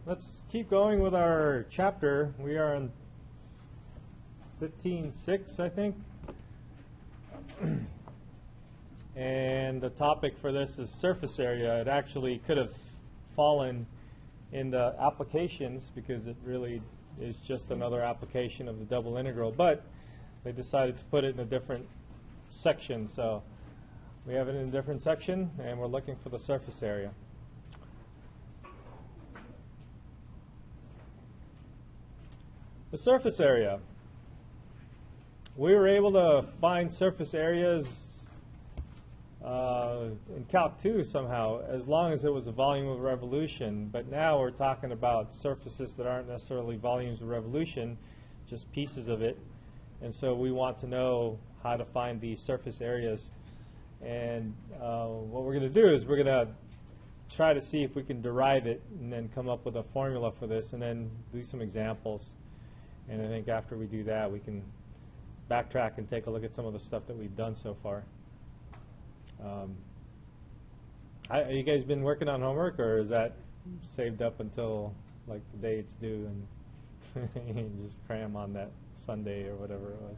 let's keep going with our chapter. We are on 15.6, I think. And the topic for this is surface area. It actually could have fallen in the applications because it really is just another application of the double integral, but they decided to put it in a different section. So we have it in a different section, and we're looking for the surface area. The surface area. We were able to find surface areas in Calc 2 somehow, as long as it was a volume of revolution. But now we're talking about surfaces that aren't necessarily volumes of revolution, just pieces of it. And so we want to know how to find these surface areas. And what we're going to do is we're going to try to see if we can derive it and then come up with a formula for this and then do some examples. And I think after we do that, we can backtrack and take a look at some of the stuff that we've done so far. Have you guys been working on homework, or is that saved up until like the day it's due and you just cram on that Sunday or whatever it was?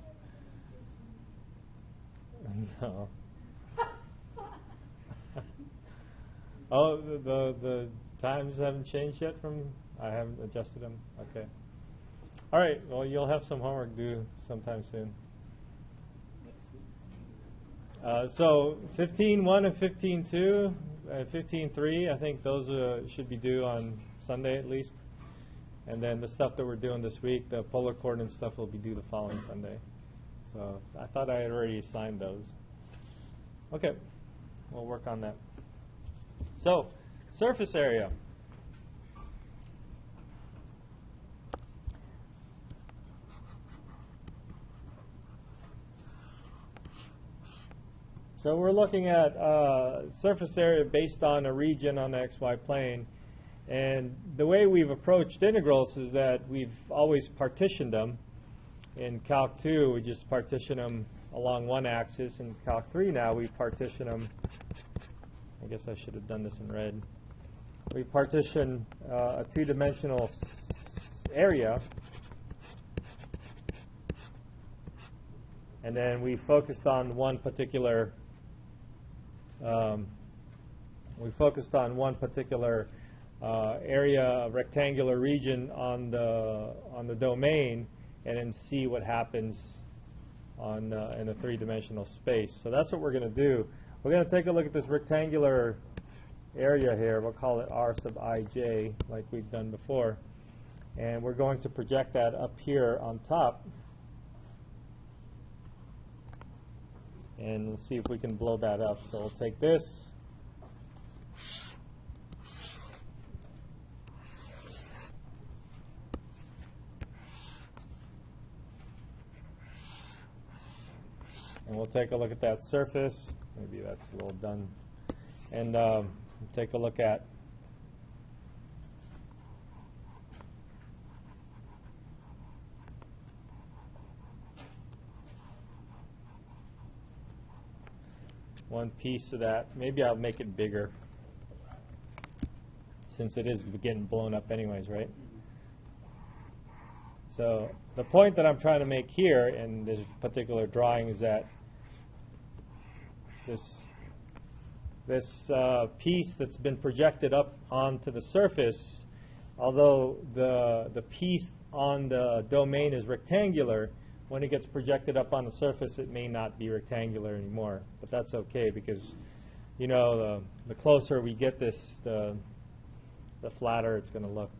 No. Oh, the times haven't changed yet from, I haven't adjusted them? Okay. All right, well, you'll have some homework due sometime soon. So 15.1 and 15.2, 15.3, I think those should be due on Sunday at least. And then the stuff that we're doing this week, the polar coordinate stuff, will be due the following Sunday. So I thought I had already assigned those. Okay, we'll work on that. So, surface area. So we're looking at surface area based on a region on the xy plane. And the way we've approached integrals is that we've always partitioned them. In Calc 2, we just partition them along one axis. In Calc 3 now, we partition them. I guess I should have done this in red. We partition a two-dimensional area. And then we focused on one particular area, a rectangular region on the domain, and then see what happens on in a three-dimensional space. So that's what we're going to do. We're going to take a look at this rectangular area here. We'll call it R sub ij, like we've done before, and we're going to project that up here on top. And we'll see if we can blow that up. So we'll take this. And we'll take a look at that surface. Maybe that's a little done. And we'll take a look at one piece of that. Maybe I'll make it bigger since it is getting blown up anyways, right? So the point that I'm trying to make here in this particular drawing is that this piece that's been projected up onto the surface, although the piece on the domain is rectangular, when it gets projected up on the surface, it may not be rectangular anymore. But that's okay because, you know, the closer we get this, the flatter it's going to look.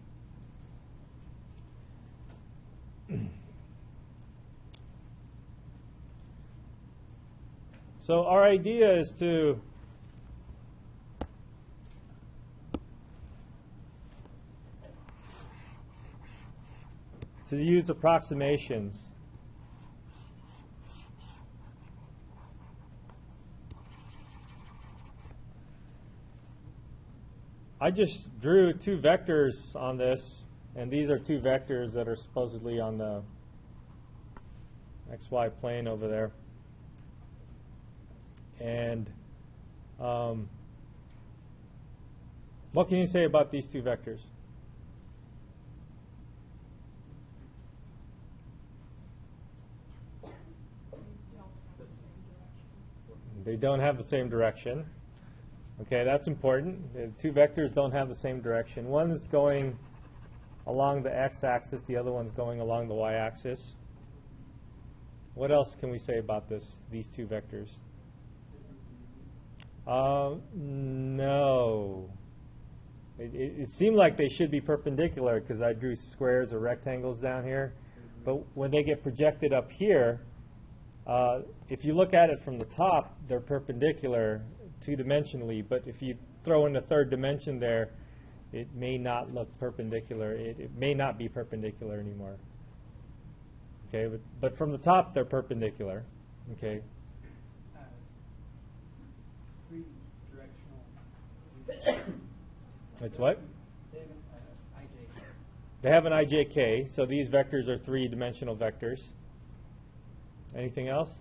So our idea is to use approximations. I just drew two vectors on this, and these are two vectors that are supposedly on the xy plane over there. And what can you say about these two vectors? They don't have the same direction. Okay, that's important. The two vectors don't have the same direction. One is going along the x-axis, the other one's going along the y-axis. What else can we say about these two vectors? No. It seemed like they should be perpendicular because I drew squares or rectangles down here. But when they get projected up here, if you look at it from the top, they're perpendicular two-dimensionally. But if you throw in a third dimension there, it may not look perpendicular. It may not be perpendicular anymore. Okay, but from the top, they're perpendicular. Okay. Three-directional. It's what? They have an ijk, so these vectors are three-dimensional vectors. Anything else?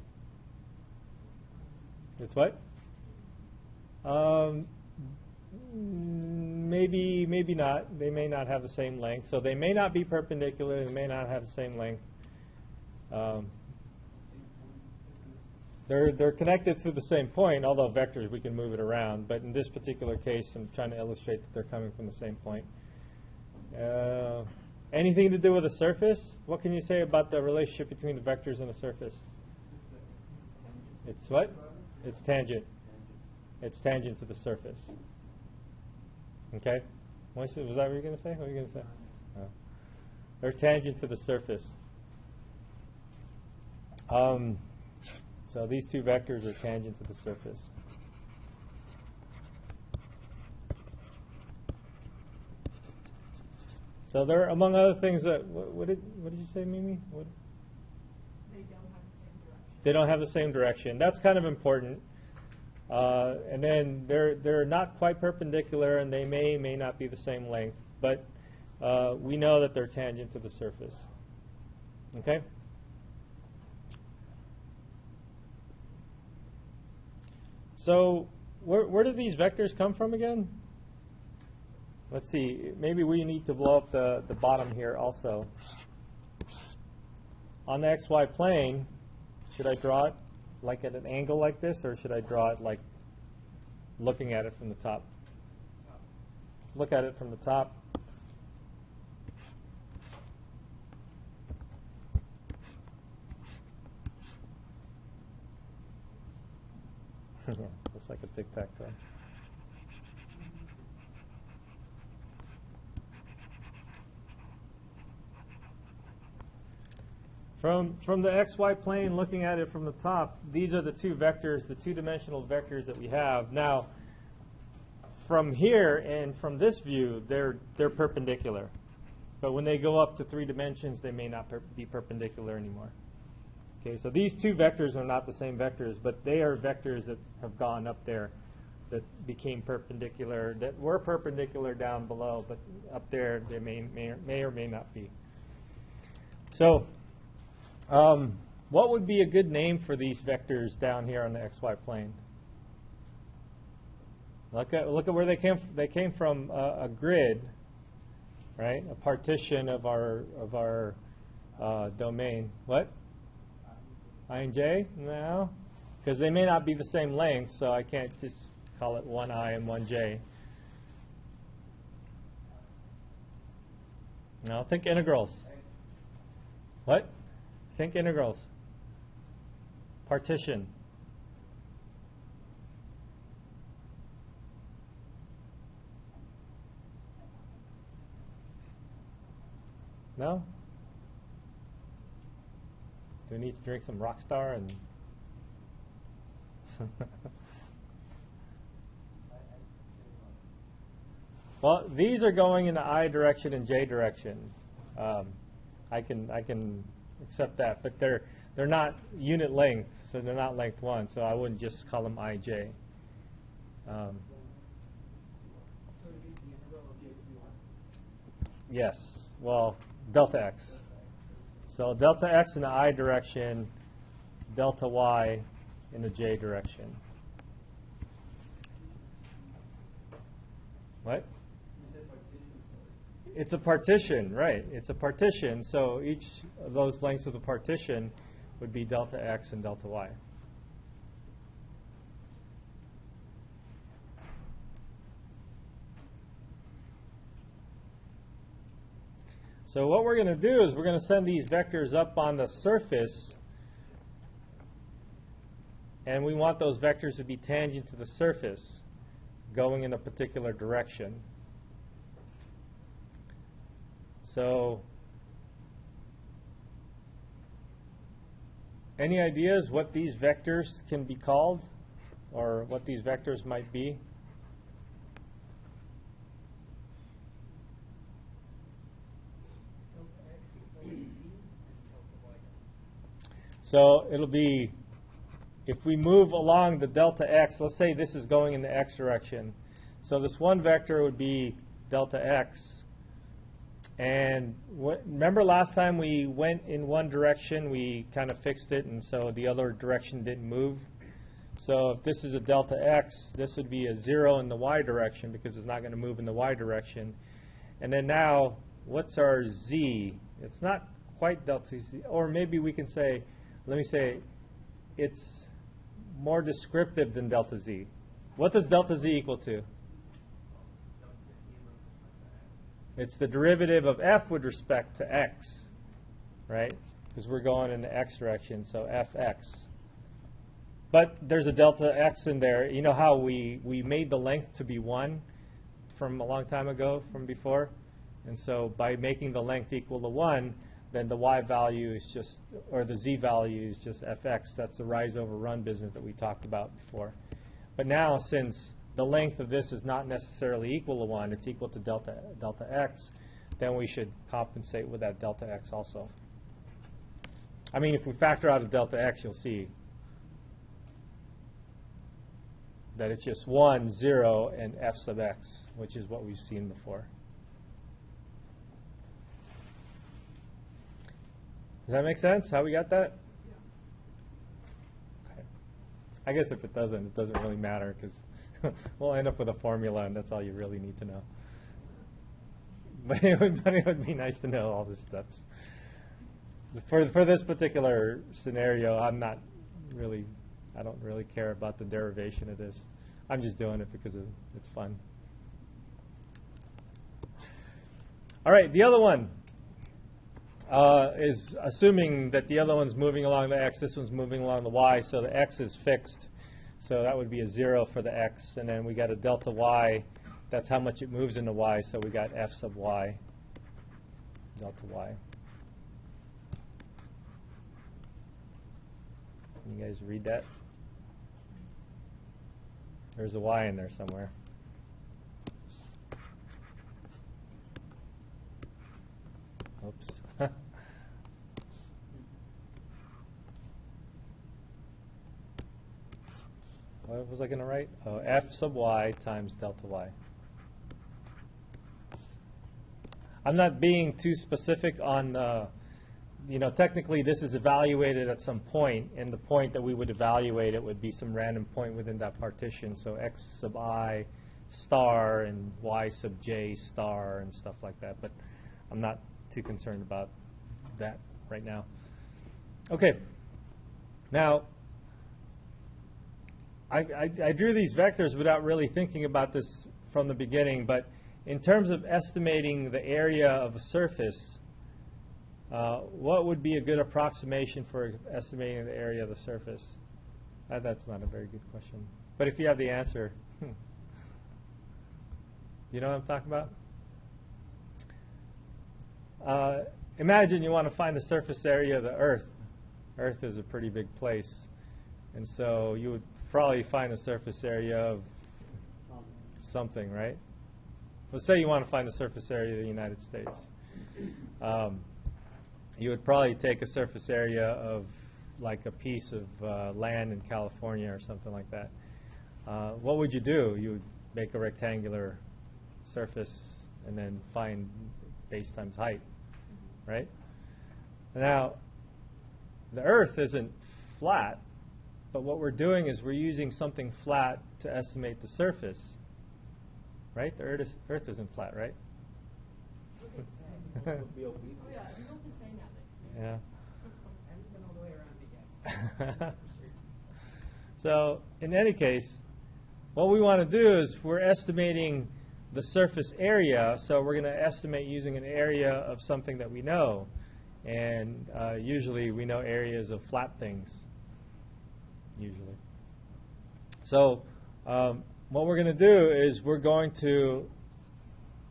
It's what? Maybe not. They may not have the same length. So they may not be perpendicular. They may not have the same length. They're connected through the same point, although vectors, we can move it around. But in this particular case, I'm trying to illustrate that they're coming from the same point. Anything to do with a surface? What can you say about the relationship between the vectors and the surface? It's what? It's tangent. It's tangent to the surface. Okay? Was that what you were going to say? What were you going to say? Oh. They're tangent to the surface. So these two vectors are tangent to the surface. So there are, among other things, that what did you say, Mimi? What? They don't have the same direction. They don't have the same direction. That's kind of important. And then they're not quite perpendicular, and they may not be the same length. But we know that they're tangent to the surface. Okay? So where do these vectors come from again? Let's see. Maybe we need to blow up the bottom here also. On the xy plane, should I draw it like at an angle like this, or should I draw it like looking at it from the top? Look at it from the top. Looks like a tic-tac-toe. From the xy plane, looking at it from the top, these are the two vectors, the two-dimensional vectors that we have. Now, from here and from this view, they're perpendicular. But when they go up to 3 dimensions, they may not be perpendicular anymore. Okay, so these two vectors are not the same vectors, but they are vectors that have gone up there that became perpendicular, that were perpendicular down below, but up there they may or may not be. So what would be a good name for these vectors down here on the xy plane? Look at where they came from. They came from a grid, right? A partition of our domain. What? I and j? No, because they may not be the same length, so I can't just call it one I and one j. Now think integrals. What? Think integrals. Partition. No? Do we need to drink some Rockstar and well, these are going in the I direction and j direction. I can accept that, but they're not unit length, so they're not length 1, so I wouldn't just call them ij. Yes, well, delta x. So delta x in the I direction, delta y in the j direction. What? It's a partition, right. It's a partition, so each of those lengths of the partition would be delta x and delta y. So what we're going to do is we're going to send these vectors up on the surface, and we want those vectors to be tangent to the surface, going in a particular direction. So, any ideas what these vectors can be called, or what these vectors might be? So it'll be, if we move along the delta x, let's say this is going in the x direction. So this one vector would be delta x. And remember last time we went in one direction, we kind of fixed it, and so the other direction didn't move. So if this is a delta x, this would be a 0 in the y direction because it's not going to move in the y direction. And then now, what's our z? It's not quite delta z, or maybe we can say, let me say, it's more descriptive than delta z. What does delta z equal to? It's the derivative of f with respect to x, right? Because we're going in the x direction, so fx. But there's a delta x in there. You know how we made the length to be 1 from a long time ago, from before? And so by making the length equal to 1, then the y value is just, or the z value is just fx. That's the rise over run business that we talked about before. But now, since the length of this is not necessarily equal to 1, it's equal to delta x, then we should compensate with that delta x also. I mean, if we factor out a delta x, you'll see that it's just 1, 0, and f sub x, which is what we've seen before. Does that make sense? How we got that? Yeah. Okay. I guess if it doesn't really matter, because we'll end up with a formula, and that's all you really need to know. But it would be nice to know all the steps. For this particular scenario, I don't really care about the derivation of this. I'm just doing it because it's fun. All right, the other one is assuming that the other one's moving along the x, this one's moving along the y, so the x is fixed. So that would be a 0 for the x, and then we got a delta y. That's how much it moves in the y, so we got f sub y, delta y. Can you guys read that? There's a y in there somewhere. Oops. What was I going to write? Oh, f sub y times delta y. I'm not being too specific on, technically this is evaluated at some point, and the point that we would evaluate it would be some random point within that partition. So x sub I star and y sub j star and stuff like that. But I'm not too concerned about that right now. Okay. Now, I drew these vectors without really thinking about this from the beginning, but in terms of estimating the area of a surface, what would be a good approximation for estimating the area of the surface? That's not a very good question. But if you have the answer, you know what I'm talking about? Imagine you want to find the surface area of the Earth. Earth is a pretty big place. And so you would probably find the surface area of something, right? Let's say you want to find the surface area of the United States. You would probably take a surface area of like a piece of land in California or something like that. What would you do? You would make a rectangular surface and then find base times height, right? Now, the Earth isn't flat, but what we're doing is we're using something flat to estimate the surface, right? The Earth isn't flat, right? Oh yeah, we don't be saying that. Yeah. And then all the way around again. So in any case, what we want to do is we're estimating the surface area, so we're going to estimate using an area of something that we know. And usually we know areas of flat things, usually. So what we're going to do is we're going to,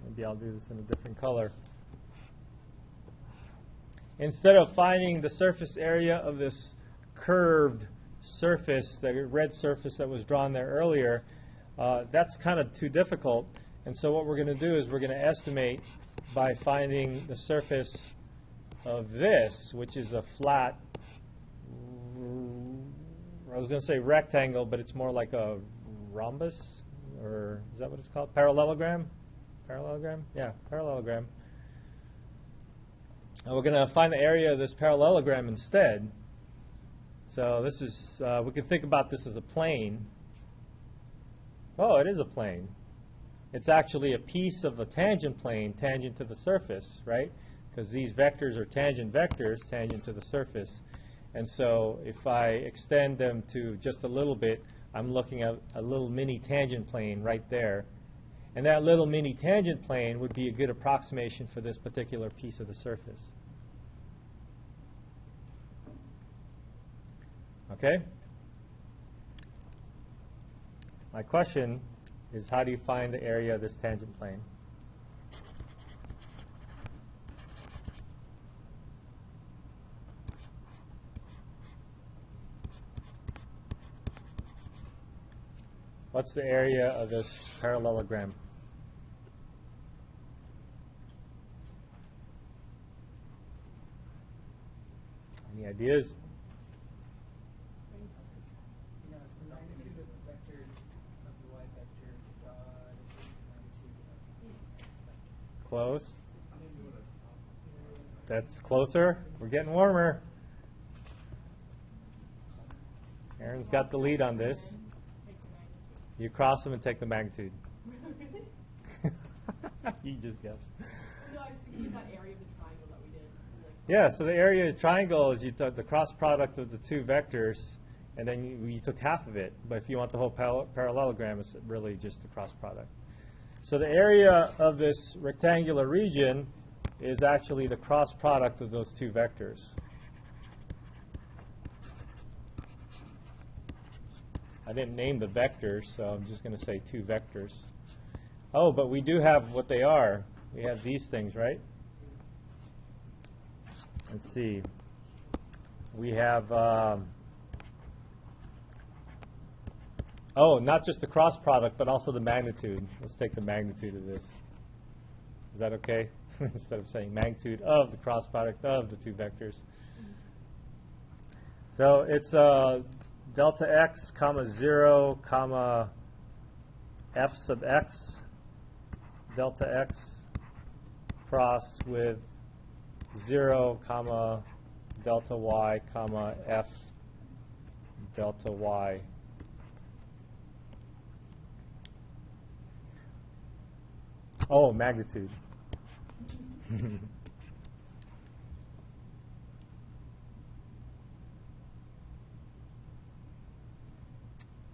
maybe I'll do this in a different color. Instead of finding the surface area of this curved surface, the red surface that was drawn there earlier, that's kind of too difficult. And so what we're going to do is we're going to estimate by finding the surface of this, which is a flat, I was going to say rectangle, but it's more like a rhombus, or is that what it's called? Parallelogram? Parallelogram? Yeah, parallelogram. And we're going to find the area of this parallelogram instead. So this is, we can think about this as a plane. Oh, it is a plane. It's actually a piece of a tangent plane, tangent to the surface, right? Because these vectors are tangent vectors, tangent to the surface. And so if I extend them to just a little bit, I'm looking at a little mini tangent plane right there. And that little mini tangent plane would be a good approximation for this particular piece of the surface. Okay? My question is, how do you find the area of this tangent plane? What's the area of this parallelogram? Any ideas? Close. That's closer. We're getting warmer. Aaron's got the lead on this. You cross them and take the magnitude. You just guessed. No, I was thinking that area of the triangle that we did. Yeah, so the area of the triangle is you took the cross product of the two vectors, and then you took half of it. But if you want the whole parallelogram, it's really just the cross product. So the area of this rectangular region is actually the cross product of those two vectors. I didn't name the vectors, so I'm just going to say two vectors. Oh, but we do have what they are. We have these things, right? Let's see. We have, oh, not just the cross product, but also the magnitude. Let's take the magnitude of this. Is that okay? Instead of saying magnitude of the cross product of the two vectors. So it's delta x, comma 0, comma f sub x, delta x cross with 0, comma delta y, comma f delta y. Oh, magnitude.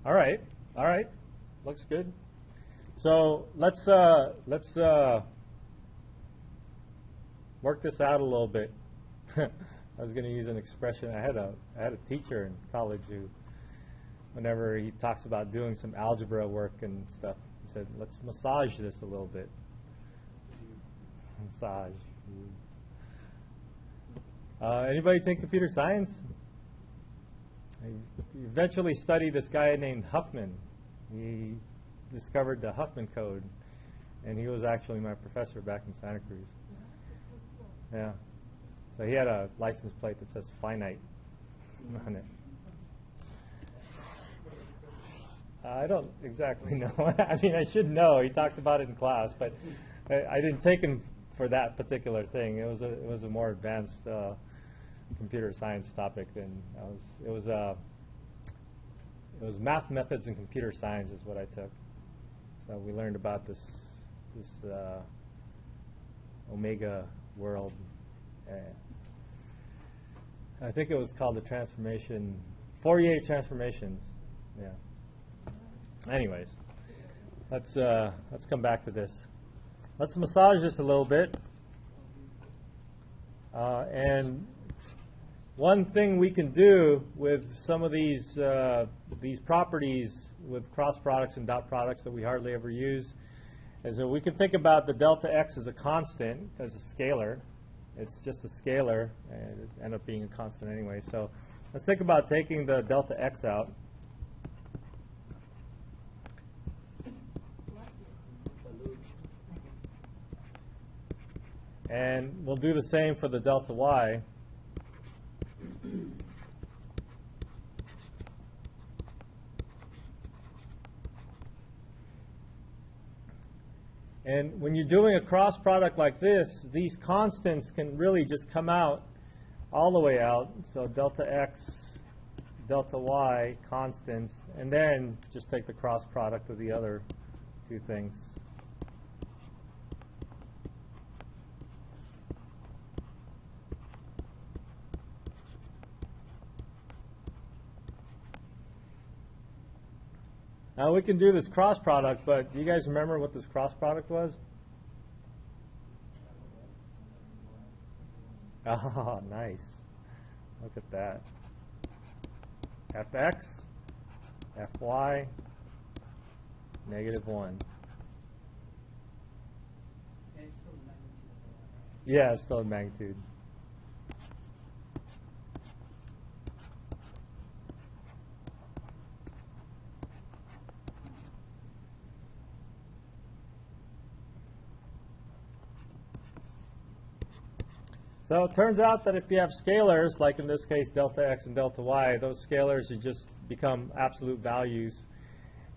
All right, looks good. So let's work this out a little bit. I was going to use an expression. I had a teacher in college who, whenever he talks about doing some algebra work and stuff, he said, "Let's massage this a little bit." Massage. Anybody take computer science? I eventually studied this guy named Huffman. He discovered the Huffman code, and he was actually my professor back in Santa Cruz. Yeah. So he had a license plate that says finite on it. I don't exactly know. I mean, I should know. He talked about it in class, but I didn't take him for that particular thing. It was a more advanced computer science topic, and it was math methods and computer science is what I took. So we learned about this omega world. I think it was called the transformation, Fourier transformations. Yeah. Anyways, let's come back to this. Let's massage this a little bit. And one thing we can do with some of these properties with cross products and dot products that we hardly ever use is that we can think about the delta x as a constant, as a scalar. It's just a scalar, and it ends up being a constant anyway. So let's think about taking the delta x out. And we'll do the same for the delta y. And when you're doing a cross product like this, these constants can really just come out all the way out. So delta x, delta y, constants, and then just take the cross product of the other two things. Now we can do this cross product, but do you guys remember what this cross product was? Oh, nice. Look at that. Fx, Fy, -1. Yeah, it's still a magnitude. So it turns out that if you have scalars, like in this case delta x and delta y, those scalars you just become absolute values.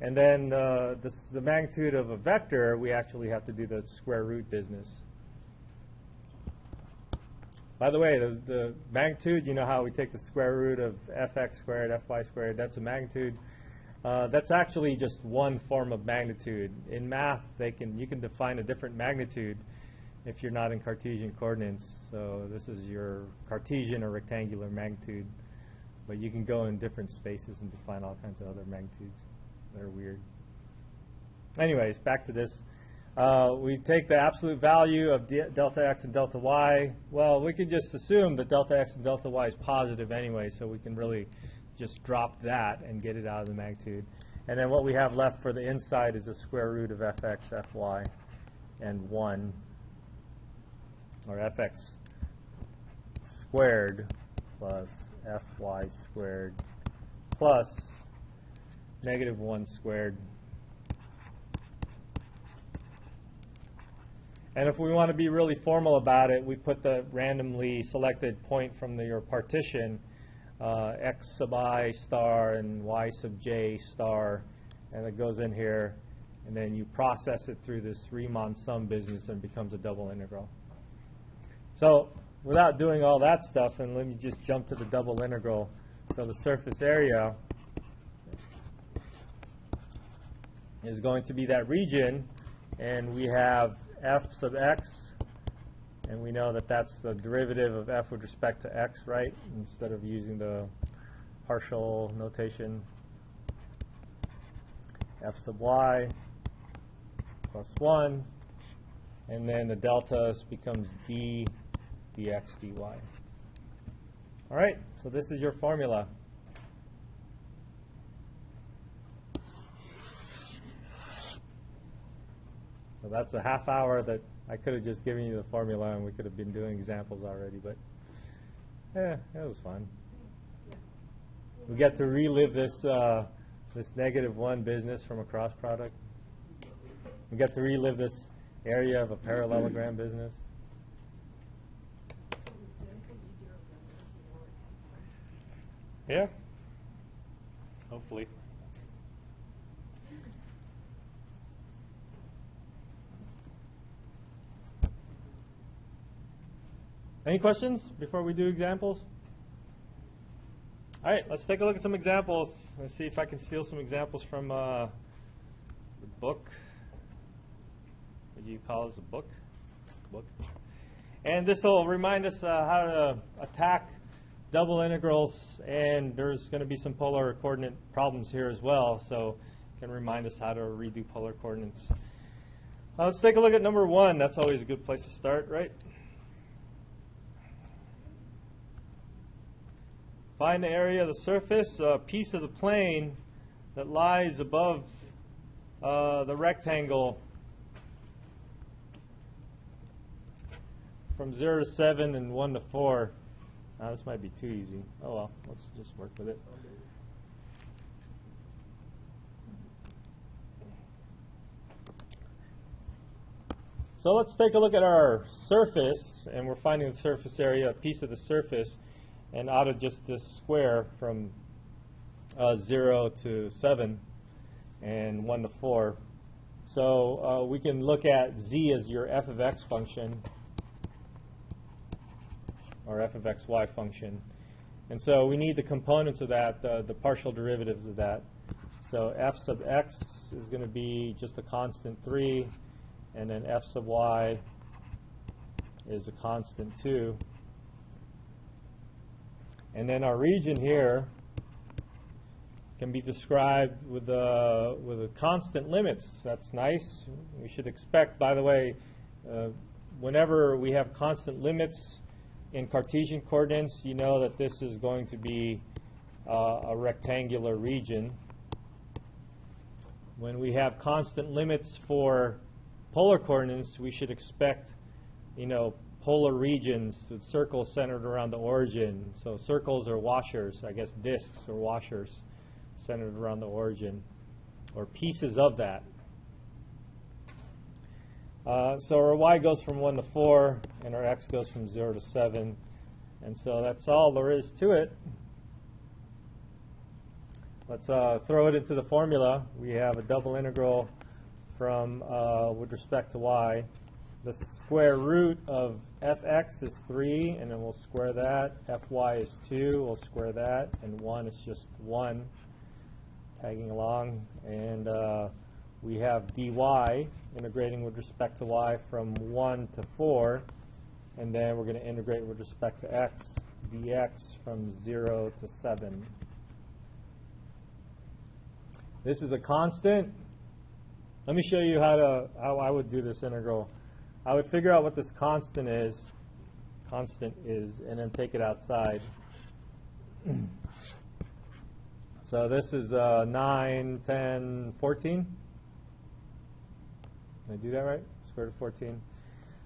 And then the magnitude of a vector, we actually have to do the square root business. By the way, the magnitude, you know how we take the square root of fx squared, fy squared, that's a magnitude. That's actually just one form of magnitude. In math, you can define a different magnitude if you're not in Cartesian coordinates. So this is your Cartesian or rectangular magnitude. But you can go in different spaces and define all kinds of other magnitudes that are weird. Anyways, back to this. We take the absolute value of delta x and delta y. Well, we can just assume that delta x and delta y is positive anyway, so we can really just drop that and get it out of the magnitude. And then what we have left for the inside is the square root of fx, fy, and 1. Or fx squared plus fy squared plus -1 squared. And if we want to be really formal about it, we put the randomly selected point from your partition, x sub I star and y sub j star, and it goes in here, and then you process it through this Riemann sum business and it becomes a double integral. So without doing all that stuff, and let me just jump to the double integral. So the surface area is going to be that region, and we have f sub x, and we know that that's the derivative of f with respect to x, right? Instead of using the partial notation. F sub y plus 1, and then the delta becomes d dx dy. All right, so this is your formula. So that's a half hour that I could have just given you the formula and we could have been doing examples already, but yeah, it was fun. We get to relive this this -1 business from a cross product. We get to relive this area of a parallelogram business. Yeah, hopefully. Any questions before we do examples? All right, let's take a look at some examples. Let's see if I can steal some examples from the book. What do you call it? A book? And this will remind us how to attack double integrals, and there's going to be some polar coordinate problems here as well. So can remind us how to redo polar coordinates. Let's take a look at number 1. That's always a good place to start, right? Find the area of the surface, a piece of the plane that lies above the rectangle from 0 to 7 and 1 to 4. Now, this might be too easy. Oh well, let's just work with it. So let's take a look at our surface, and we're finding the surface area, a piece of the surface, and out of just this square from 0 to 7 and 1 to 4. So we can look at z as your f of x function, or f of xy function. And so we need the components of that, the partial derivatives of that. So f sub x is going to be just a constant 3, and then f sub y is a constant 2. And then our region here can be described with a constant limits. That's nice. We should expect, by the way, whenever we have constant limits in Cartesian coordinates, you know that this is going to be a rectangular region. When we have constant limits for polar coordinates, we should expect, polar regions with circles centered around the origin. So circles are washers, I guess disks are washers centered around the origin, or pieces of that. So our y goes from 1 to 4, and our x goes from 0 to 7. And so that's all there is to it. Let's throw it into the formula. We have a double integral from, with respect to y. The square root of fx is 3, and then we'll square that. Fy is 2, we'll square that. And 1 is just 1, tagging along. And we have dy, integrating with respect to y from 1 to 4. And then we're going to integrate with respect to x, dx from 0 to 7. This is a constant. Let me show you how I would do this integral. I would figure out what this constant is, and then take it outside. So this is 9, 10, 14. Did I do that right? Square root of 14.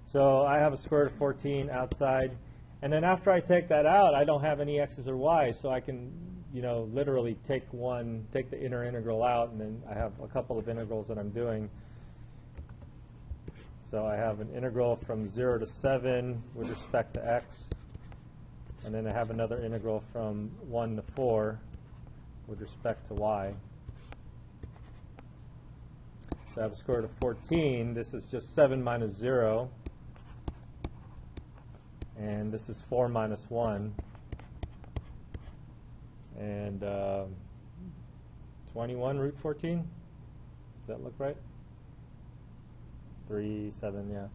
So I have a square root of 14 outside. And then after I take that out, I don't have any x's or y's, so I can, literally take the inner integral out, and then I have a couple of integrals that I'm doing. So I have an integral from 0 to 7 with respect to x, and then I have another integral from 1 to 4 with respect to y. So I have a square root of 14. This is just 7 minus 0. And this is 4 minus 1. And 21 root 14. Does that look right? 3, 7, yeah.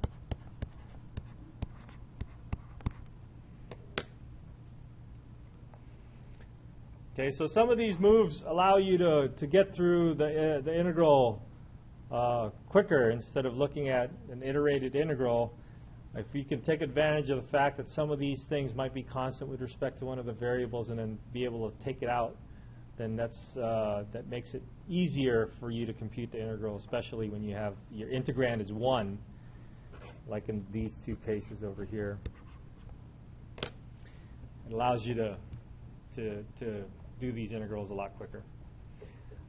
Okay, so some of these moves allow you to get through the integral quicker instead of looking at an iterated integral. If you can take advantage of the fact that some of these things might be constant with respect to one of the variables and then be able to take it out, then that makes it easier for you to compute the integral, especially when you have your integrand is 1, like in these two cases over here. It allows you to do these integrals a lot quicker.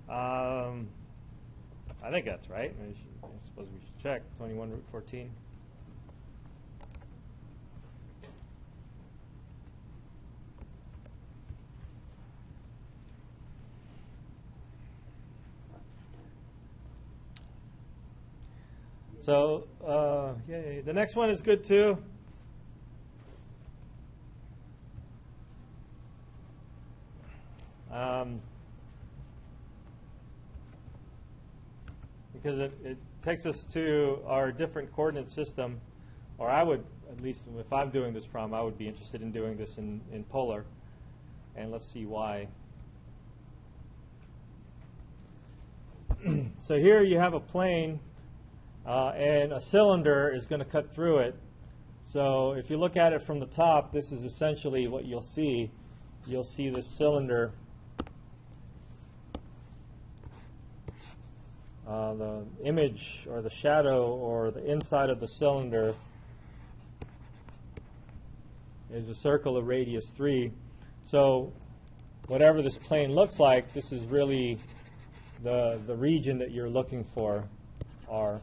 I think that's right. I suppose we should check 21 root 14. So, yay. The next one is good too. Because it takes us to our different coordinate system, or I would, at least if I'm doing this problem, I would be interested in doing this in polar. And let's see why. So here you have a plane, and a cylinder is going to cut through it. So if you look at it from the top, this is essentially what you'll see. You'll see this cylinder. The image or the shadow or the inside of the cylinder is a circle of radius 3. So whatever this plane looks like, this is really the region that you're looking for, R.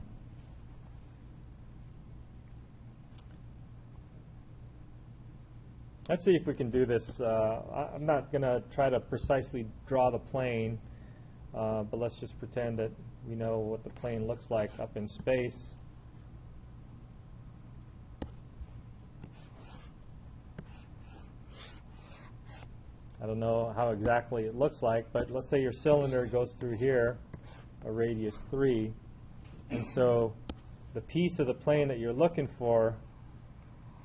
Let's see if we can do this. I'm not going to try to precisely draw the plane, but let's just pretend that we know what the plane looks like up in space. I don't know how exactly it looks like, but let's say your cylinder goes through here, a radius 3, and so the piece of the plane that you're looking for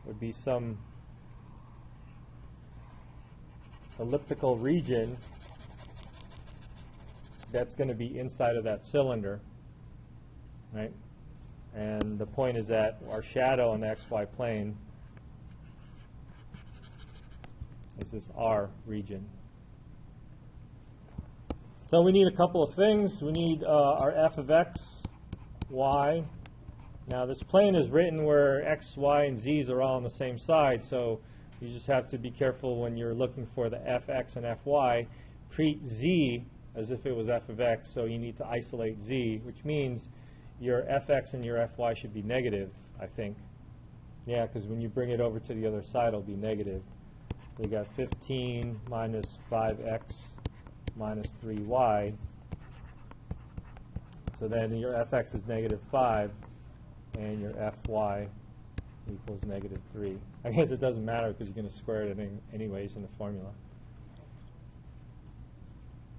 would be some elliptical region that's going to be inside of that cylinder, right? And the point is that our shadow on the xy plane is this R region. So we need a couple of things. We need our f of x, y. Now this plane is written where x, y, and z's are all on the same side, so you just have to be careful when you're looking for the fx and fy. Treat z as if it was f of x, so you need to isolate z, which means your fx and your fy should be negative, I think. Yeah, because when you bring it over to the other side, it'll be negative. We got 15 minus 5x minus 3y. So then your fx is negative 5, and your fy equals negative 3. I guess it doesn't matter because you're going to square it anyways in the formula.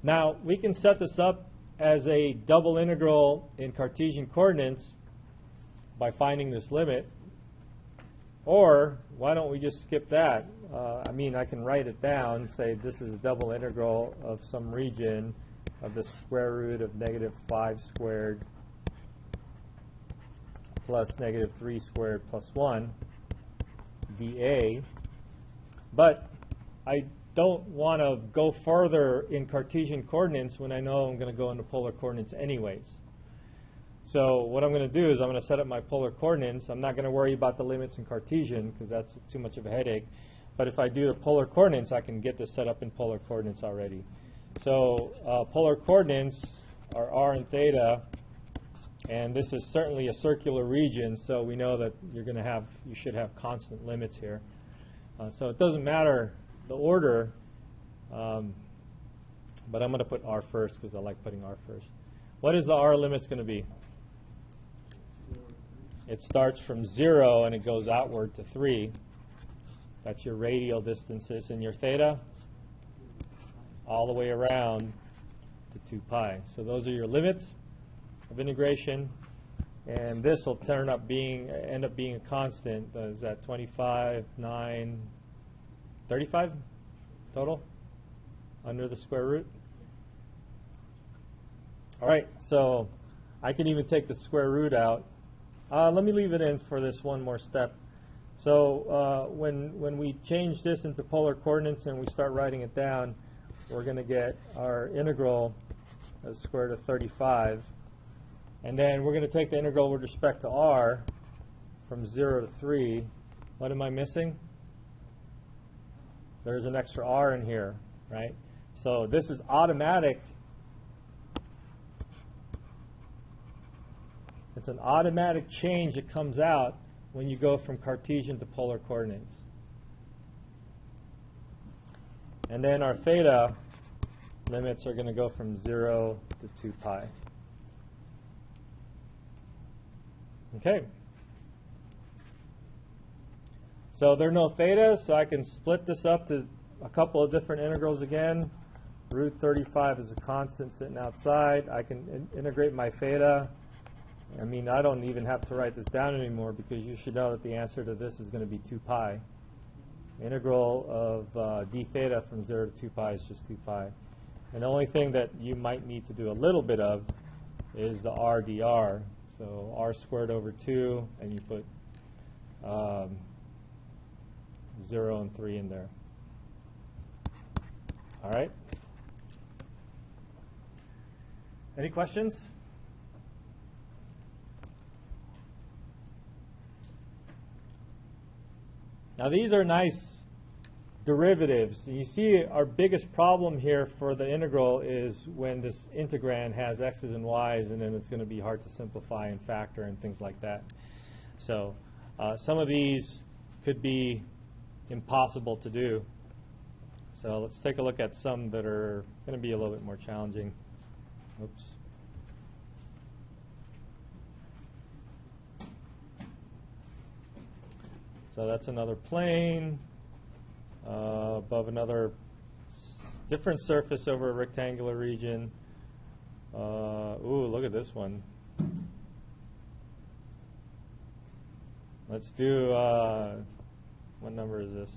Now, we can set this up as a double integral in Cartesian coordinates by finding this limit. Or, why don't we just skip that? I mean, I can write it down, say this is a double integral of some region of the square root of negative 5 squared plus negative 3 squared plus 1 dA. But I don't want to go further in Cartesian coordinates when I know I'm going to go into polar coordinates anyways. So what I'm going to do is I'm going to set up my polar coordinates. I'm not going to worry about the limits in Cartesian because that's too much of a headache. But if I do the polar coordinates, I can get this set up in polar coordinates already. So polar coordinates are r and theta, and this is certainly a circular region, so we know that you should have constant limits here. So it doesn't matter the order, but I'm going to put r first because I like putting r first. What is the r limits going to be? It starts from 0 and it goes outward to 3. That's your radial distances. And your theta? All the way around to 2 pi. So those are your limits of integration. And this will end up being a constant. Is that 25, 9, 35 total under the square root? All right, so I can even take the square root out. Let me leave it in for this one more step. So when we change this into polar coordinates and we start writing it down, we're going to get our integral as square root of 35. And then we're going to take the integral with respect to r from 0 to 3. What am I missing? There's an extra r in here, right? So this is automatic. It's an automatic change that comes out when you go from Cartesian to polar coordinates. And then our theta limits are going to go from 0 to 2 pi. Okay. So there are no thetas, so I can split this up to a couple of different integrals again. Root 35 is a constant sitting outside. I can integrate my theta. I mean, I don't even have to write this down anymore because you should know that the answer to this is going to be 2 pi. Integral of d theta from 0 to 2 pi is just 2 pi. And the only thing that you might need to do a little bit of is the r dr. So r squared over 2, and you put 0 and 3 in there. All right? Any questions? Now these are nice derivatives. You see our biggest problem here for the integral is when this integrand has x's and y's, and then it's going to be hard to simplify and factor and things like that. So some of these could be impossible to do. So let's take a look at some that are going to be a little bit more challenging. Oops. So that's another plane above another different surface over a rectangular region. Ooh, look at this one. Let's do, what number is this?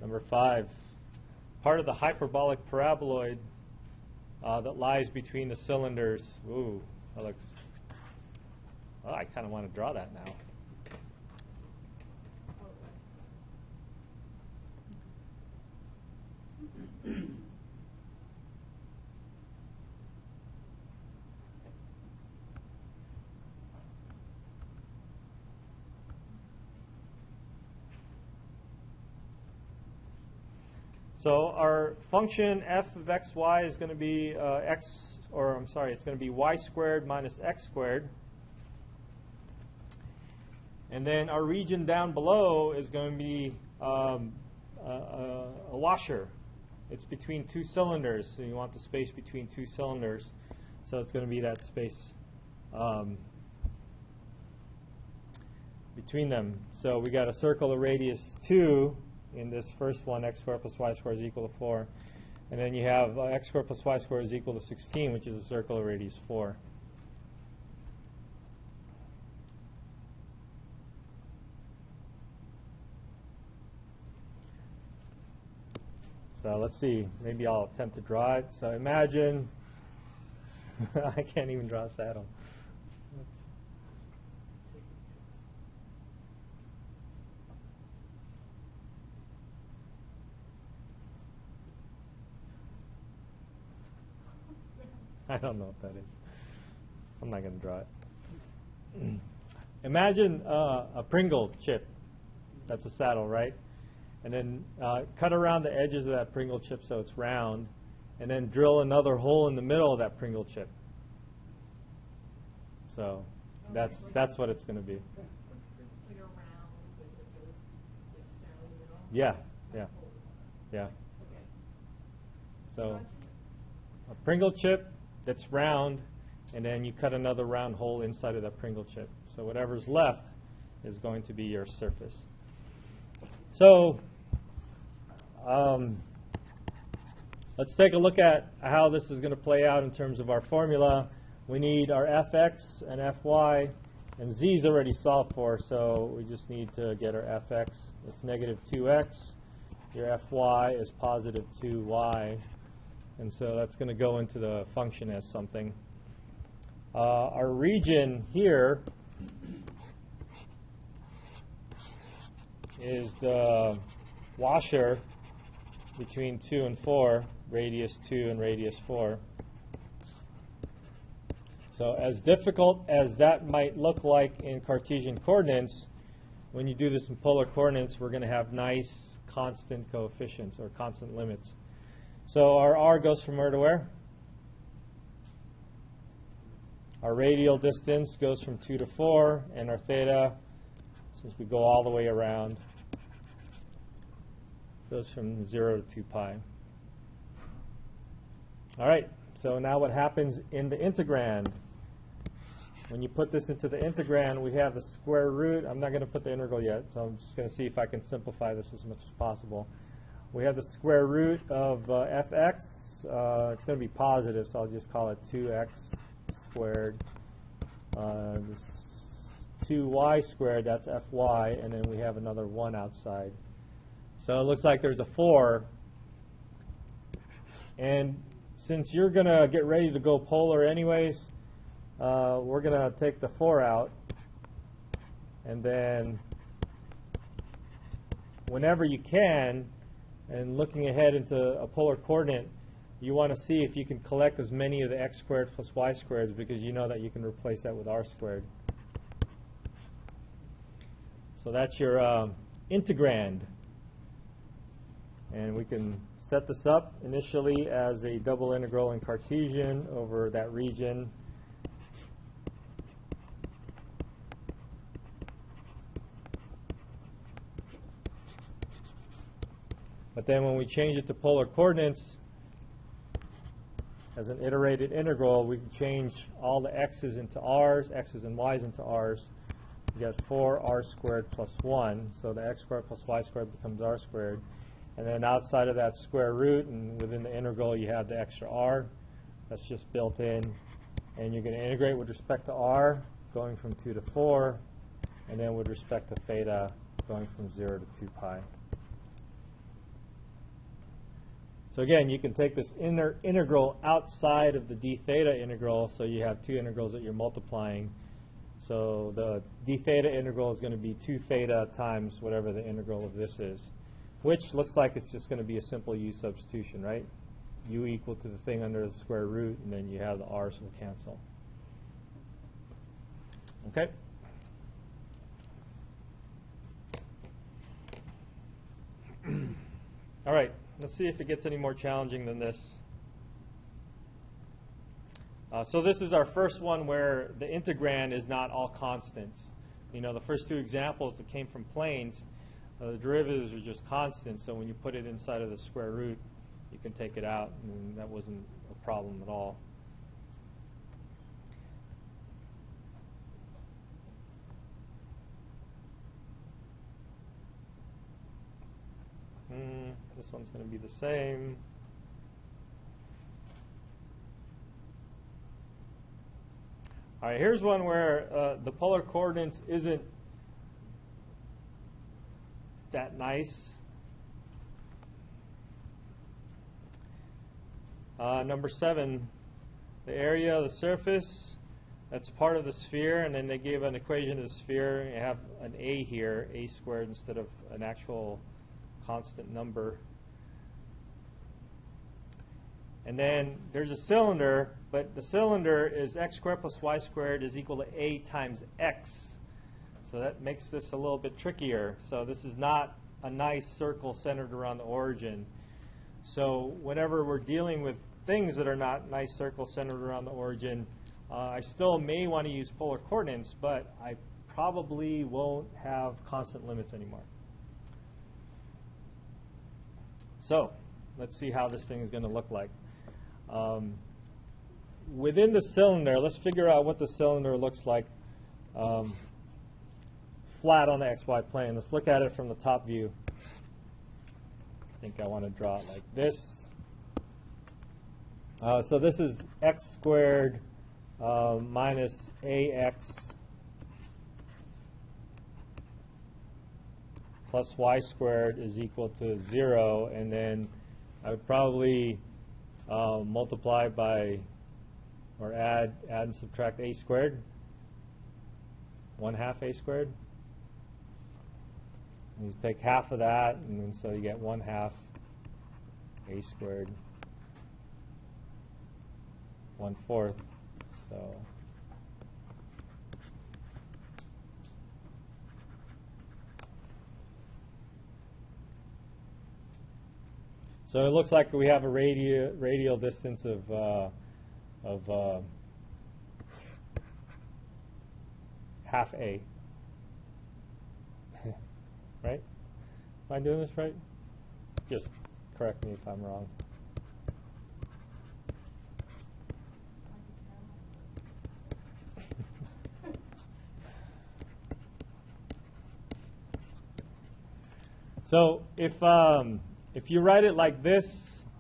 Number 5. Part of the hyperbolic paraboloid that lies between the cylinders. Ooh, that looks, oh, I kind of want to draw that now. So our function f of xy is going to be it's going to be y squared minus x squared. And then our region down below is going to be a washer. It's between two cylinders, so you want the space between two cylinders. So it's going to be that space between them. So we got a circle of radius 2 in this first one, x squared plus y squared is equal to 4. And then you have x squared plus y squared is equal to 16, which is a circle of radius 4. So let's see, maybe I'll attempt to draw it. So imagine, I can't even draw a saddle. I don't know what that is. I'm not going to draw it. Imagine a Pringle chip. That's a saddle, right? And then cut around the edges of that Pringle chip so it's round, and then drill another hole in the middle of that Pringle chip. So that's what it's going to be. Like a round with the down the middle? Yeah, yeah, yeah. Okay. So a Pringle chip that's round, and then you cut another round hole inside of that Pringle chip. So whatever's left is going to be your surface. So let's take a look at how this is going to play out in terms of our formula. We need our fx and fy, and z is already solved for, so we just need to get our fx. It's negative 2x. Your fy is positive 2y. And so that's going to go into the function as something. Our region here is the washer between 2 and 4, radius 2 and radius 4. So as difficult as that might look like in Cartesian coordinates, when you do this in polar coordinates, we're going to have nice constant coefficients or constant limits. So our r goes from where to where? Our radial distance goes from 2 to 4, and our theta, since we go all the way around, goes from 0 to 2 pi. All right, so now what happens in the integrand? When you put this into the integrand, we have the square root. I'm not going to put the integral yet, so I'm just going to see if I can simplify this as much as possible. We have the square root of fx. It's going to be positive, so I'll just call it 2x squared. This 2y squared, that's fy, and then we have another 1 outside. So it looks like there's a 4. And since you're going to get ready to go polar anyways, we're going to take the 4 out, and then whenever you can, and looking ahead into a polar coordinate, you want to see if you can collect as many of the x squared plus y squareds, because you know that you can replace that with r squared. So that's your integrand. And we can set this up initially as a double integral in Cartesian over that region. But then when we change it to polar coordinates, as an iterated integral, we can change all the x's into r's, x's and y's into r's. You get 4r squared plus 1, so the x squared plus y squared becomes r squared. And then outside of that square root, and within the integral, you have the extra r. That's just built in. And you're going to integrate with respect to r, going from 2 to 4, and then with respect to theta, going from 0 to 2 pi. So again, you can take this integral outside of the d theta integral, so you have two integrals that you're multiplying. So the d theta integral is going to be 2 theta times whatever the integral of this is, which looks like it's just going to be a simple u substitution, right? U equal to the thing under the square root, and then you have the r's will cancel. Okay? All right. Let's see if it gets any more challenging than this. So this is our first one where the integrand is not all constants. You know, the first two examples that came from planes, the derivatives are just constants, so when you put it inside of the square root, you can take it out, and that wasn't a problem at all. This one's going to be the same. All right, here's one where the polar coordinates isn't that nice. Number 7, the area of the surface, that's part of the sphere, and then they gave an equation of the sphere. You have an a here, a squared instead of an actual constant number. And then there's a cylinder, but the cylinder is x squared plus y squared is equal to a times x. So that makes this a little bit trickier. So this is not a nice circle centered around the origin. So whenever we're dealing with things that are not nice circles centered around the origin, I still may want to use polar coordinates, but I probably won't have constant limits anymore. So let's see how this thing is going to look like. Within the cylinder, let's figure out what the cylinder looks like flat on the xy plane. Let's look at it from the top view. I think I want to draw it like this. So this is x squared minus ax plus y squared is equal to 0, and then I would probably multiply by, or add and subtract a squared, 1/2 a squared. And you take half of that, and then so you get 1/2 a squared, 1/4. So it looks like we have a radial distance of half a. Right? Am I doing this right? Just correct me if I'm wrong. So if you write it like this,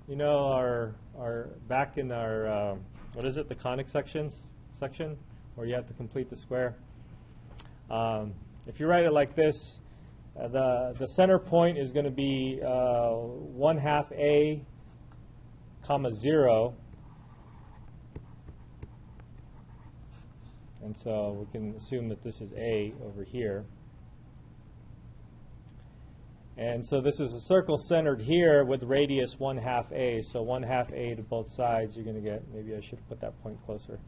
you know, our back in our what is it, the conic section, where you have to complete the square. If you write it like this, the center point is going to be 1/2 a, comma 0, And so we can assume that this is A over here. And so this is a circle centered here with radius 1/2 A. So 1/2 A to both sides, you're going to get, maybe I should put that point closer.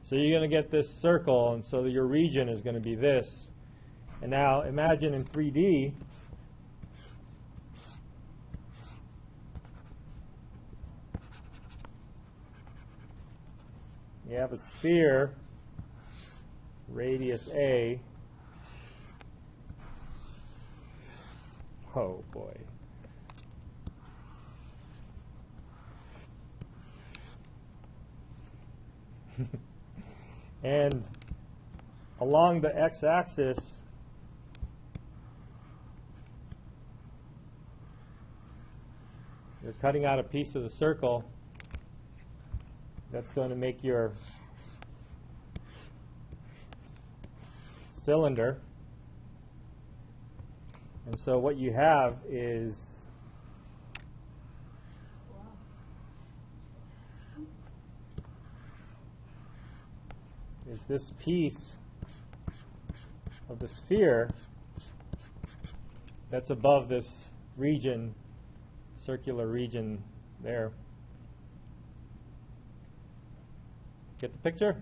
So you're going to get this circle, and so your region is going to be this. And now imagine in 3D, you have a sphere, radius A. Oh boy. And along the x-axis, you're cutting out a piece of the circle that's going to make your cylinder. And so what you have is this piece of the sphere that's above this region, circular region there. Get the picture?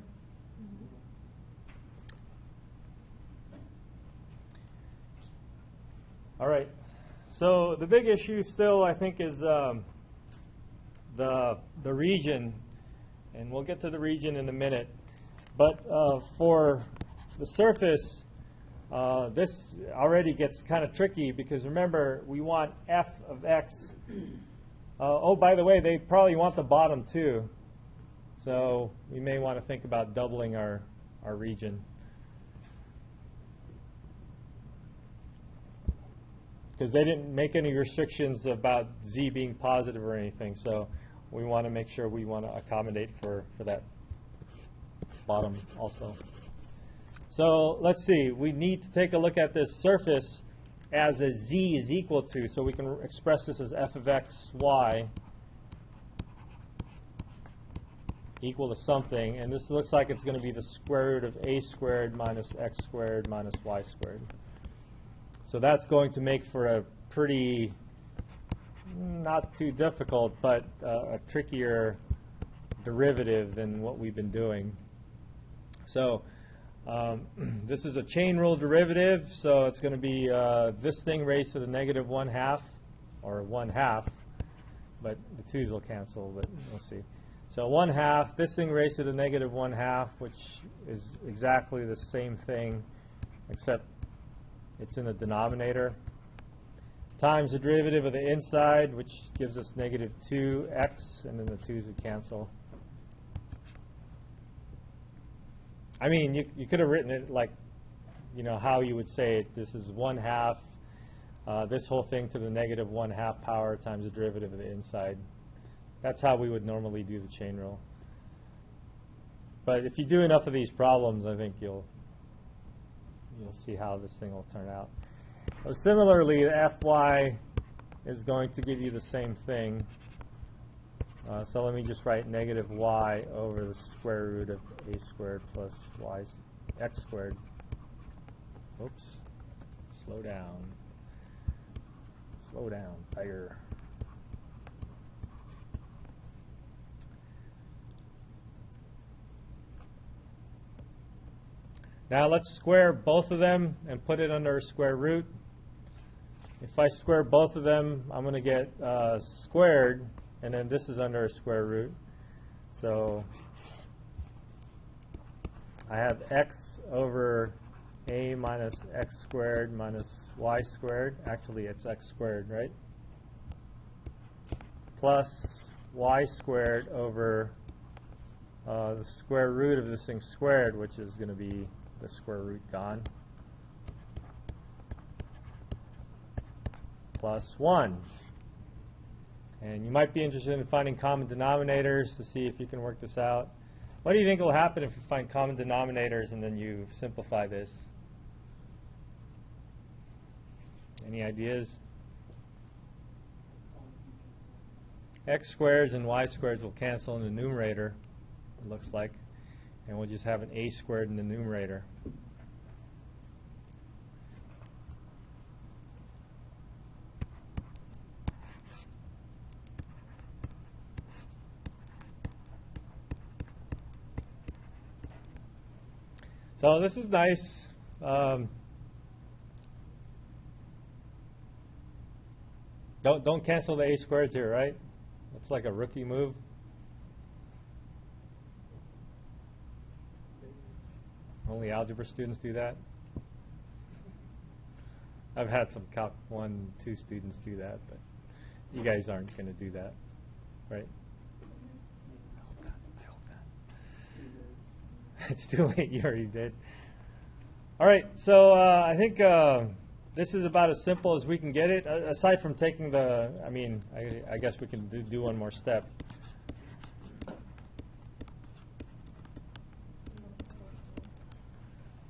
All right. So the big issue still, I think, is the region, and we'll get to the region in a minute. But for the surface, this already gets kind of tricky because remember, we want f of x. Oh, by the way, they probably want the bottom too. So we may want to think about doubling our region. Because they didn't make any restrictions about z being positive or anything. So we want to make sure we want to accommodate for that bottom also. So let's see. We need to take a look at this surface as a z is equal to. So we can express this as f of x, y equal to something. And this looks like it's going to be the square root of a squared minus x squared minus y squared. So that's going to make for a pretty, not too difficult, but a trickier derivative than what we've been doing. So this is a chain rule derivative, so it's going to be this thing raised to the negative 1/2, or 1/2, but the 2's will cancel, but we'll see. So 1/2, this thing raised to the negative 1/2, which is exactly the same thing, except it's in the denominator, times the derivative of the inside, which gives us negative 2x, and then the 2's would cancel. I mean, you could have written it like, you know, how you would say it. This is 1/2, this whole thing to the negative 1/2 power times the derivative of the inside. That's how we would normally do the chain rule. But if you do enough of these problems, I think you'll see how this thing will turn out. Well, similarly, the Fy is going to give you the same thing. So let me just write negative y over the square root of a squared plus x squared. Oops. Slow down. Slow down, tiger. Now let's square both of them and put it under a square root. If I square both of them, I'm going to get squared, and then this is under a square root. So I have x over a minus x squared minus y squared. Actually, it's x squared, right? Plus y squared over the square root of this thing squared, which is going to be the square root gone, plus 1. And you might be interested in finding common denominators to see if you can work this out. What do you think will happen if you find common denominators and then you simplify this? Any ideas? X squareds and y squareds will cancel in the numerator, it looks like, and we'll just have an a squared in the numerator. So this is nice. Don't cancel the a squareds here, right? That's like a rookie move. Only algebra students do that. I've had some Calc 1, 2 students do that, but you guys aren't going to do that, right? I hope not. It's too late. You already did. All right. So I think this is about as simple as we can get it. Aside from taking the, I guess we can do one more step.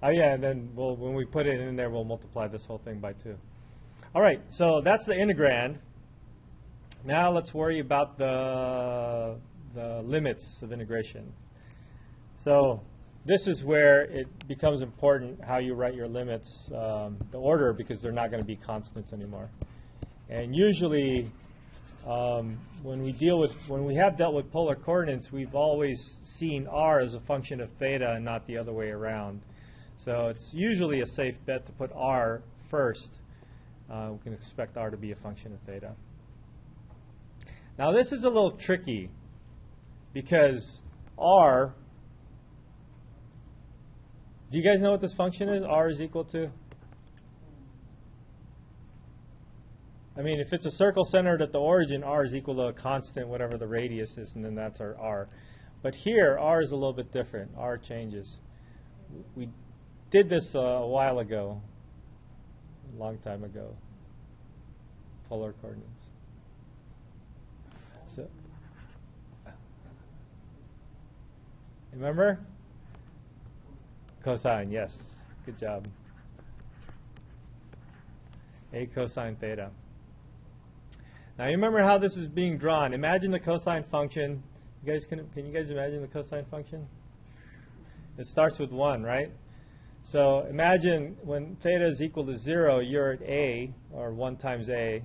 Oh yeah, and then when we put it in there, we'll multiply this whole thing by 2. All right. So that's the integrand. Now let's worry about the limits of integration. So this is where it becomes important how you write your limits, the order, because they're not going to be constants anymore. And usually, when we have dealt with polar coordinates, we've always seen r as a function of theta and not the other way around. So it's usually a safe bet to put r first. We can expect r to be a function of theta. Now this is a little tricky because r. Do you guys know what this function is? R is equal to? If it's a circle centered at the origin, r is equal to a constant, whatever the radius is, and then that's our r. But here, r is a little bit different. R changes. We did this a while ago, a long time ago, polar coordinates. So, remember? Cosine, yes. Good job. A cosine theta. Now you remember how this is being drawn. Imagine the cosine function. You guys can you guys imagine the cosine function? It starts with 1, right? So imagine when theta is equal to 0, you're at a, or 1 times a.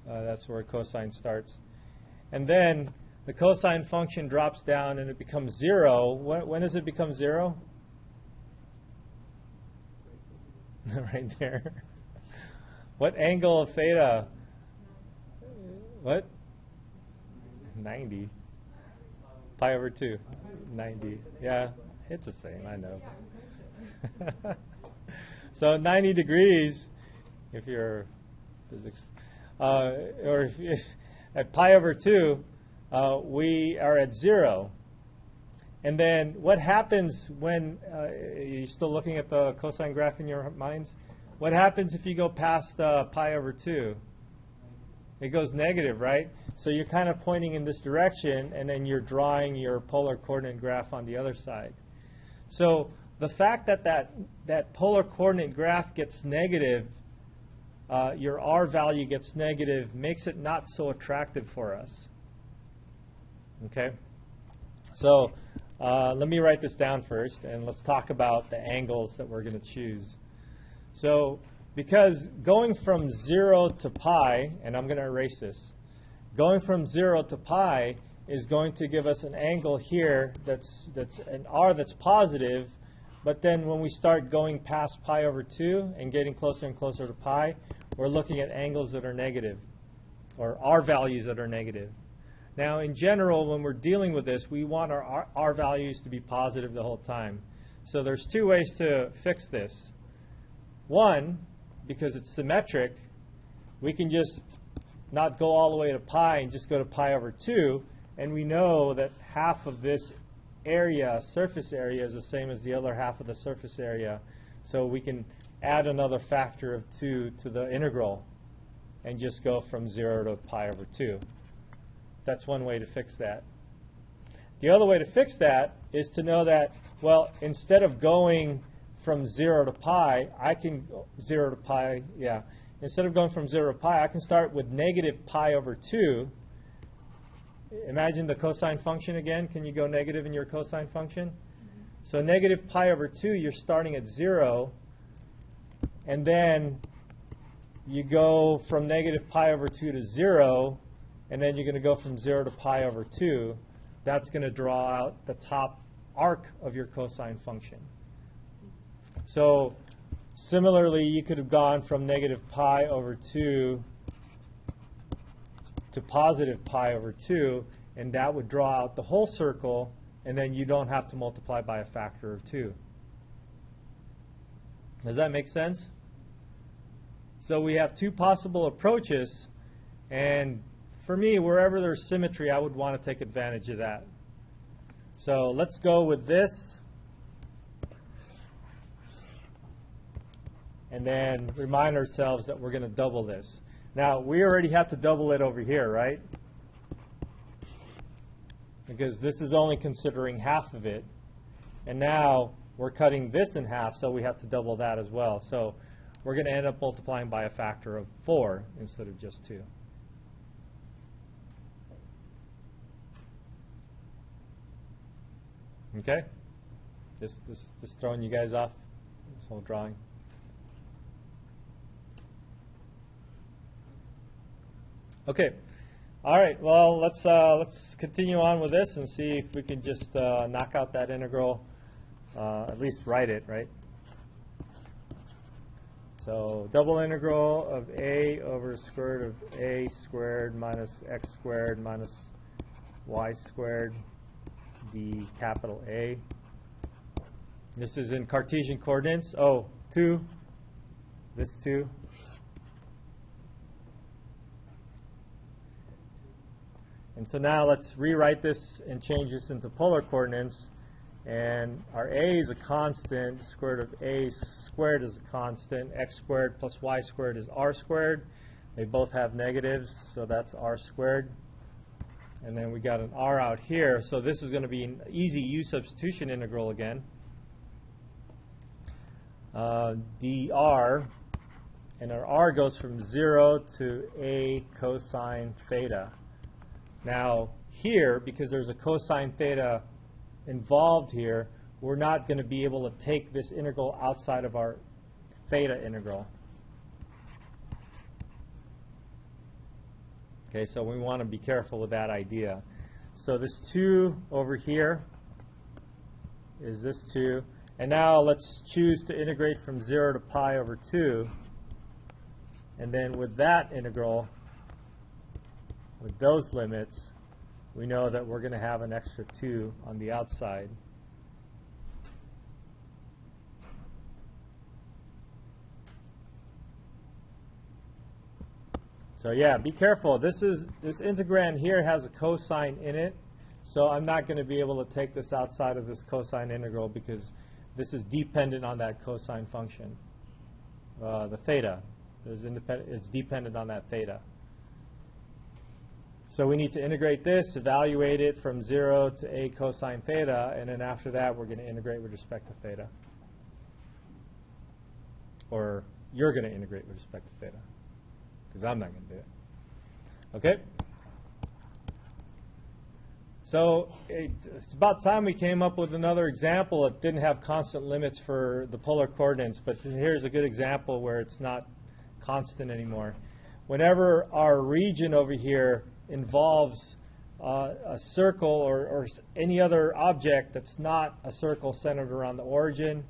That's where cosine starts. And then the cosine function drops down and it becomes 0. When does it become 0? Right there. What angle of theta? What? 90. Pi over 2. 90. Yeah, it's the same, I know. So 90 degrees, if you're physics, or if at pi over 2, we are at 0. And then what happens when, you're still looking at the cosine graph in your minds? What happens if you go past pi over 2? It goes negative, right? So you're kind of pointing in this direction, and then you're drawing your polar coordinate graph on the other side. So the fact that that polar coordinate graph gets negative, your r value gets negative, makes it not so attractive for us. Okay? So let me write this down first, and let's talk about the angles that we're going to choose. So because going from 0 to pi, and I'm going to erase this, going from 0 to pi is going to give us an angle here that's an r that's positive, but then when we start going past pi over 2 and getting closer and closer to pi, we're looking at angles that are negative, or r values that are negative. Now, in general, when we're dealing with this, we want our r values to be positive the whole time. So there's 2 ways to fix this. One, because it's symmetric, we can just not go all the way to pi and just go to pi over 2, and we know that half of this area, surface area, is the same as the other half of the surface area. So we can add another factor of 2 to the integral and just go from 0 to pi over 2. That's one way to fix that. The other way to fix that is to know that, well, instead of going from 0 to pi, I can, 0 to pi, yeah. Instead of going from 0 to pi, I can start with negative pi over 2, imagine the cosine function again. Can you go negative in your cosine function? So negative pi over 2, you're starting at 0. And then you go from negative pi over 2 to 0. And then you're going to go from 0 to pi over 2. That's going to draw out the top arc of your cosine function. So similarly, you could have gone from negative pi over 2 to positive pi over 2, and that would draw out the whole circle, and then you don't have to multiply by a factor of 2. Does that make sense? So we have two possible approaches, and for me, wherever there's symmetry, I would want to take advantage of that. So let's go with this, and then remind ourselves that we're going to double this. Now, we already have to double it over here, right? Because this is only considering half of it. And now we're cutting this in half, so we have to double that as well. So we're going to end up multiplying by a factor of 4 instead of just 2. Okay? Just throwing you guys off this whole drawing. Okay. All right. Well, let's continue on with this and see if we can just knock out that integral, at least write it, right? So double integral of a over square root of a squared minus x squared minus y squared d capital A. This is in Cartesian coordinates. Oh, 2. This 2. And so now let's rewrite this and change this into polar coordinates. And our a is a constant. Square root of a squared is a constant. X squared plus y squared is r squared. They both have negatives, so that's r squared. And then we got an r out here. So this is going to be an easy u substitution integral again. Dr. And our r goes from 0 to a cosine theta. Now here, because there's a cosine theta involved here, we're not going to be able to take this integral outside of our theta integral. Okay, so we want to be careful with that idea. So this 2 over here is this 2. And now let's choose to integrate from 0 to pi over 2. And then with that integral, with those limits, we know that we're going to have an extra 2 on the outside. So yeah, be careful. This integrand here has a cosine in it, so I'm not going to be able to take this outside of this cosine integral because this is dependent on that cosine function, the theta. It's dependent on that theta. So we need to integrate this, evaluate it from 0 to a cosine theta, and then after that we're going to integrate with respect to theta. Or you're going to integrate with respect to theta, because I'm not going to do it. Okay? So it's about time we came up with another example that didn't have constant limits for the polar coordinates, but here's a good example where it's not constant anymore. Whenever our region over here involves a circle or any other object that's not a circle centered around the origin,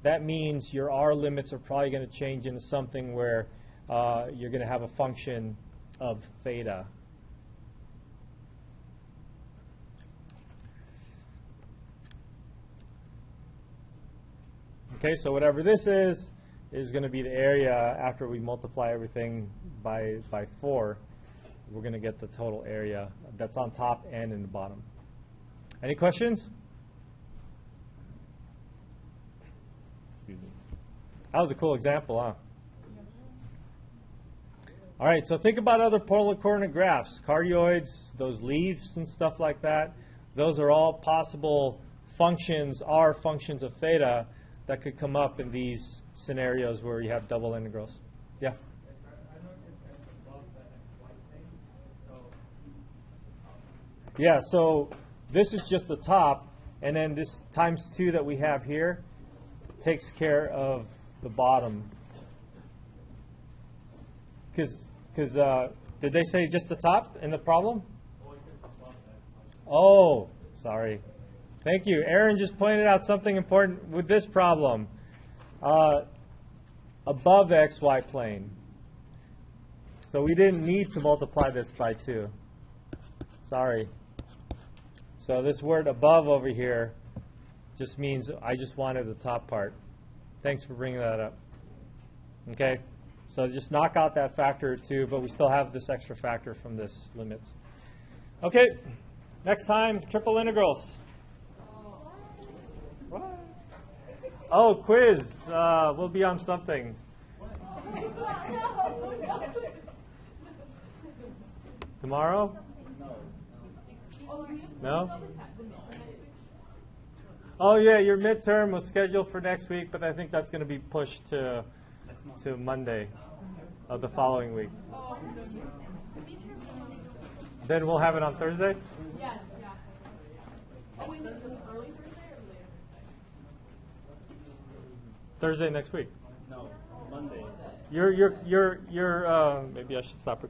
that means your r limits are probably going to change into something where you're going to have a function of theta. Okay, so whatever this is going to be the area after we multiply everything by 4. We're going to get the total area that's on top and in the bottom. Any questions? Excuse me. That was a cool example, huh? All right, so think about other polar coordinate graphs. Cardioids, those leaves and stuff like that. Those are all possible functions, r functions of theta, that could come up in these scenarios where you have double integrals. Yeah? Yeah, so this is just the top, and then this times 2 that we have here takes care of the bottom. Because did they say just the top in the problem? Oh, sorry. Thank you. Aaron just pointed out something important with this problem. Above the xy plane. So we didn't need to multiply this by 2. Sorry. So this word above over here just means I just wanted the top part. Thanks for bringing that up. Okay? So just knock out that factor 2, but we still have this extra factor from this limit. Okay, next time, triple integrals. What? Oh, quiz. We'll be on something. Tomorrow? No? Oh, yeah, your midterm was scheduled for next week, but I think that's going to be pushed to Monday of the following week. Then we'll have it on Thursday? Yes, yeah. Oh, wait, early Thursday or later Thursday next week. No, Monday. You're maybe I should stop recording.